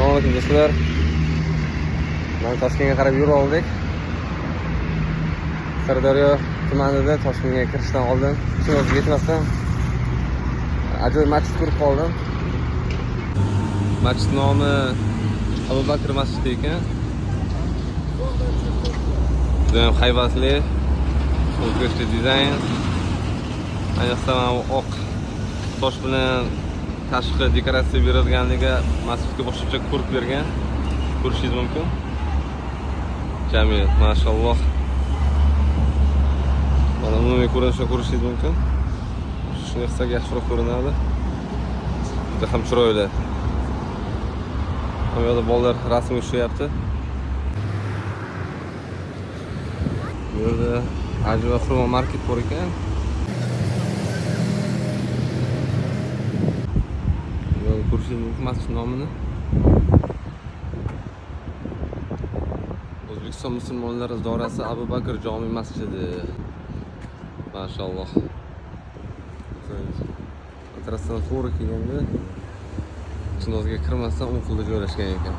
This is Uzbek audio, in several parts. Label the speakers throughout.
Speaker 1: Assalomu alaykum do'stlar. Men Toshkentga qarab yurib oldik. Sirdaryo tumanida Toshkentga kirishdan oldin, Chimyozga yetmasdan ajoyib masjid ko'rib qoldim. Masjid nomi Abu Bakr masjidi ekan. Juda ham haybatli, o'zgarishli dizayn. Ayniqsa oq tosh bilan tashqi dekoratsiya berilganligi masjidga boshqacha ko'rib bergan. Ko'rishingiz mumkin. Jamil, mashalloh. Mana umumiy ko'rinishni ko'rishingiz mumkin. Shuni qilsak yaxshiroq ko'rinadi. Juda ham chiroyli. Bu yerda bolalar rasm ushlayapti. Bu yerda ajva va xurmo market bor ekan. Ko'rishingiz mumkin masjid nomini. O'zbekiston musulmonlari idorasi Abu Bakr jome masjidi. Mashalloh. Atrofdan to'g'ri kelganda Chinozga kirmasdan o'ng qo'lda joylashgan ekan.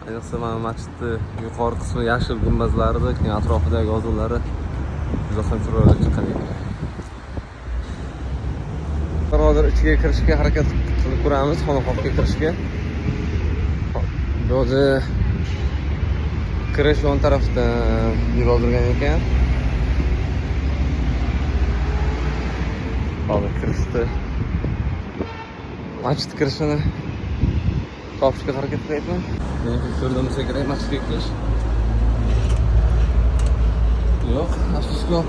Speaker 1: Ayniqsa mana masjidni yuqori qismi yashil gumbazlarida, keyin atrofidagi yozuvlari juda ham chiroyli chiqqan ekan. Hozir ichiga kirishga harakat qilib ko'ramiz, xonaqohga kirishga. Bu yerda kirish yon tarafdan yozilgan ekan. Hozir kirishdi. Masjid kirishini topishga harakat qilyapman. Men ko'rdim kerak masjidga kirish. Yo'q, afsuski yo'q.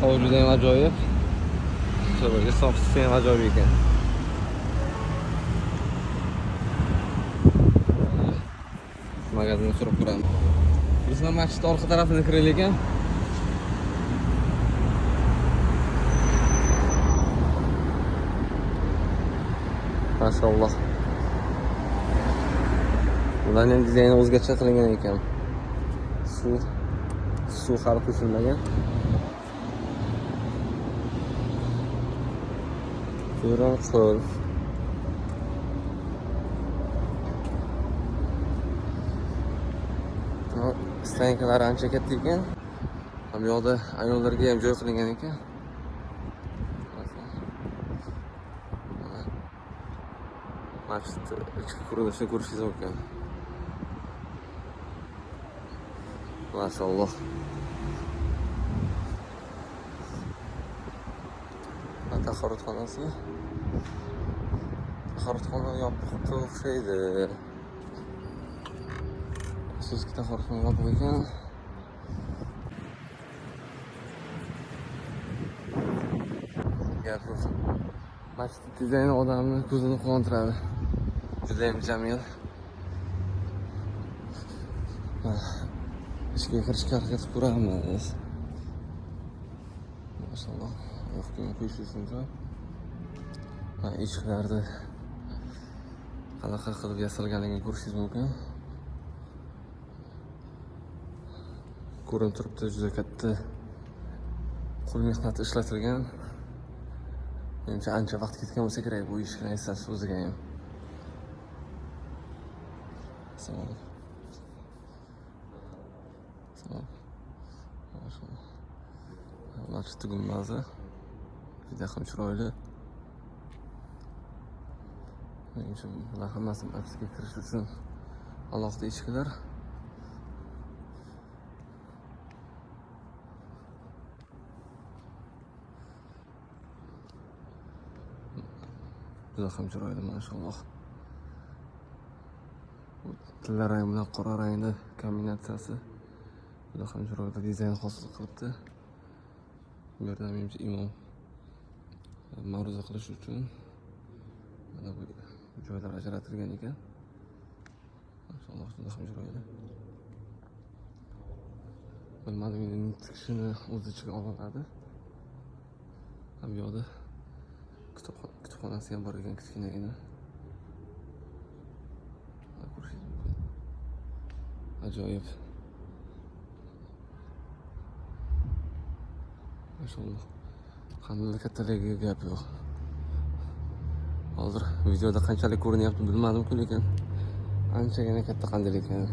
Speaker 1: Havo juda ham ajoyib. Sabaga soqchisi ham ajoyib ekan. Magazinni surib ko'ramiz. Bizlar masjid orqa tarafini kiraylik ekan. Mashalloh. Ularning ham dizayni o'zgacha qilingan ekan. Suv hali qo'shilmagan. Ko'ram qo'l. Stankalar ancha katta ekan. Bu yoqda ayollarga ham joy qilingan ekan. Masjid ichki ko'rinishini ko'rishingiz mumkin. Mashalloh. Tahoratxonasi. Tahoratxona yopiq o'xshaydi. Sizga tahoratxona yopiq ekan. Masjid dizayni odamni ko'zini quvontiradi. Juda ham jamil. Ichga kirishga harakat qilamiz. Mashalloh. Yo'qdan qo'yishingiz mumkin. Eshiklarni qanaqa qilib yasalganligini ko'rishingiz mumkin. Ko'rinib turibdi, juda katta qo'l mehnati ishlatilgan. Menimcha ancha vaqt ketgan bo'lsa kerak bu eshikni yasash o'ziga ham. Salom. Masjid gumbazi juda ham chiroyli. Menimcha bular hammasi masjidga kirish uchun alohida eshiklar. Juda ham chiroyli, mashalloh. Tilla rang bilan qora rangni kombinatsiyasi juda ham chiroyli dizayn hosil qilibdi. Bu yerda menimcha imom ma'ruza qilish uchun mana bu joylar ajratilgan ekan. Mashalloh, juda ham chiroyli. Bilmadim, endi kishini o'z ichiga oladi. Bu yoqda kutubxonasi ham bor ekan, kichkinagina. Ajoyib. Mashalloh. Qanday kattaligiga gap yo'q. Hozir videoda qanchalik ko'rinyapti bilmadim-ku, lekin anchagina katta qanday ekan.